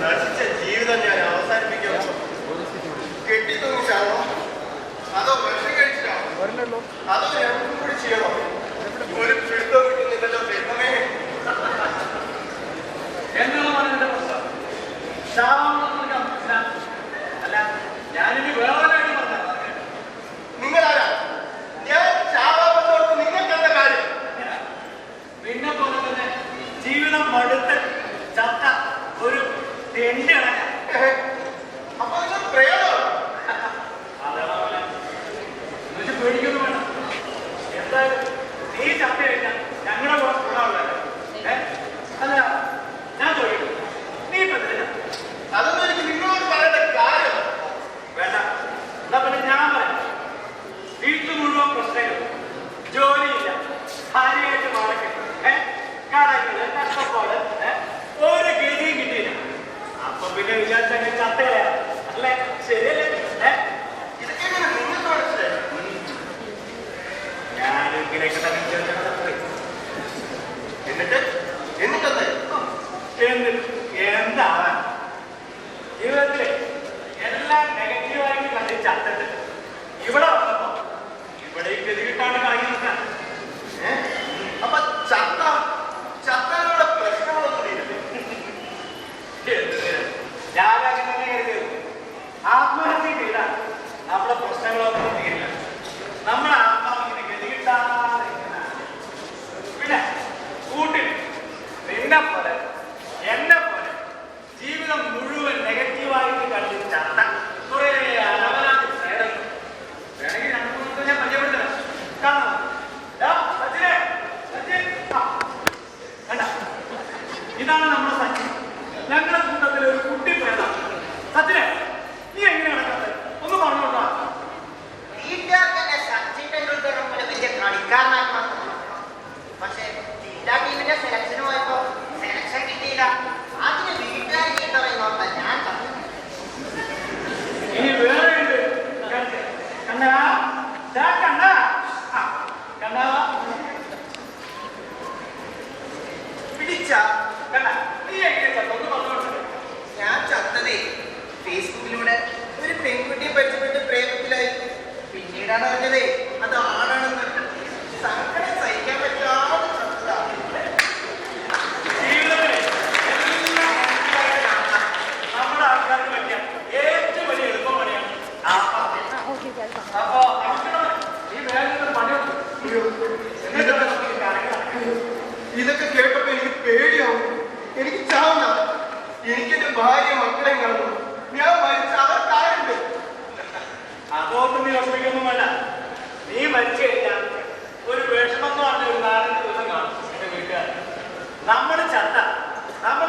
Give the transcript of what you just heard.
നശിച്ച ജീവിതം ഞാൻ അവസാനിപ്പിക്കാൻ കെട്ടിത്തൂങ്ങിച്ചാണോ അതോ വിഷം കഴിച്ചാണോ അതോ രണ്ടും കൂടി ചെയ്യണോ ഒരു പിടുത്തം കിട്ടുന്നില്ലല്ലോ ദൈവമേ. എന്താണ് എന്റെ പ്രശ്നം? അല്ല ഞാനിനി വേറെ കാര്യം പറഞ്ഞ നിങ്ങളാരാ? ഞാൻ ചാവാമെന്നോർത്ത് നിങ്ങൾക്കെന്താ കാര്യം? പിന്നെ പോലെ തന്നെ ജീവിതം മടുത്ത് ചത്ത ഒരു തെണ്ടി അപ്പൊ നിങ്ങൾ പ്രേതമാണ്. എന്നിട്ട് പേടിക്കൊന്നും വേണം. എന്തായാലും നീ ചത്ത കഴിഞ്ഞാൽ ഞങ്ങളുടെ കൂടെ കൂടാനുള്ളതല്ല. അല്ല ഞാൻ ചോദിക്കും, നീ ഇപ്പൊ എന്തിനാ? അതൊന്നും എനിക്ക് നിങ്ങളോട് പറയേണ്ട കാര്യം വേണ്ട. എന്നാ പിന്നെ ഞാൻ പറയാം. വീട്ടിൽ മുഴുവൻ പ്രശ്നങ്ങൾ, ജോലിയില്ല, ഭാര്യയായിട്ട് മാറക്കെട്ട്, കടകള്, കഷ്ടപ്പാട്, ഒരു ഗതിയും കിട്ടിയില്ല. അപ്പൊ പിന്നെ വിചാരിച്ചങ്ങനെ ചത്തകളയാ അല്ലേ? ശരിയല്ലേ? ഇതൊക്കെ നിങ്ങൾക്ക് മനസ്സിലായി. ഞാനും ഇങ്ങനെയൊക്കെ തന്നെ വിചാരിച്ചത്. എന്നിട്ട് എന്താണ് ജീവിതത്തില് എല്ലാം നെഗറ്റീവായിട്ട് കണ്ട് ചത്തിട്ട് ഇവിടെ വന്നപ്പോ ഇവിടെ ഗതികിട്ടാണ് കളി നിൽക്കാൻ. അപ്പൊ ചത്തകളുടെ പ്രശ്നങ്ങളൊന്നും തീരില്ലേ? ഞാനങ്ങനെ തന്നെ കരുതിയത്. ആത്മഹത്യ ചെയ്താൽ നമ്മുടെ പ്രശ്നങ്ങളൊന്നും തീരില്ല. നമ്മുടെ ആത്മാവിങ്ങനെ ഗതികിട്ടാതെ പിന്നെ കൂട്ടിൽ നിന്നെ പോലെ എന്നെ പോലെ ജീവിതം മുഴുവൻ നെഗറ്റീവായിട്ട് കണ്ട് ചത്ത കുറെ അനവനാതി നേരങ്ങൾ വേണമെങ്കിൽ നമുക്ക് ഞാൻ പരിചയപ്പെടുത്തരാം. കാണാം. ഇതാണ് നമ്മുടെ സച്ചിൻ. ഞങ്ങളുടെ കൂട്ടത്തിലെ ഒരു കുട്ടി പ്രേതം. സച്ചിനെ, നീ എങ്ങനെ നടക്കാത്തത്? ഒന്ന് പറഞ്ഞോട്ടാ. വീട്ടുകാർക്ക് സച്ചിൻ ടെണ്ടുൽക്കർ വലിയ കളിക്കാരനാക്കി മാറ്റണം. പക്ഷെ ജില്ലാ ടീമിന്റെ സെലക്ഷൻ പോയപ്പോ സെലക്ഷൻ കിട്ടിയില്ല. അതിന് വീട്ടുകാർ പറയുന്നോട്ടാ ഞാൻ പറഞ്ഞു. ഇനി വേറെ ഉണ്ട്. കണ്ണാ കണ്ണാ കണ്ണാ പിടിച്ച കണ്ണാ നീ എങ്ങനെ ചത്തൊന്ന് പറഞ്ഞോട്ടെ. ഞാൻ ചത്തതേ ഫേസ്ബുക്കിലൂടെ ഒരു പെൺകുട്ടിയെ പരിചയപ്പെട്ട് പ്രേമത്തിലായി. പിന്നീടാണ് അറിഞ്ഞതേ അത് ആണാണെന്ന്. സങ്കടം സഹിക്കാൻ പറ്റാതെ ചത്തതാ. ജീവിതത്തിലെ നമ്മുടെ ആൾക്കാർക്ക് പറ്റിയ ഏറ്റവും വലിയ എളുപ്പ പണിയാണ് ആത്മഹത്യ. അപ്പൊ ഈ വേഗത്തിൽ പണിയുണ്ട്. ഇതൊക്കെ കേട്ടപ്പോ എനിക്ക് പേടിയാവും. എനിക്ക് ചാവുന്ന എനിക്കെന്റെ ഭാര്യ മക്കളെ കാണുന്നു. ഞാൻ മരിച്ച അവർക്കാരുണ്ട്. അതോർത്ത് നീ വിഷമിക്കൊന്നും വേണ്ട. നീ മരിച്ചു കഴിഞ്ഞാൽ ഒരു വിഷമം എന്ന് പറഞ്ഞ ഒരു 4-5 ദിവസം കാണും എന്റെ വീട്ടുകാർ. നമ്മൾ ചത്ത നമ്മൾ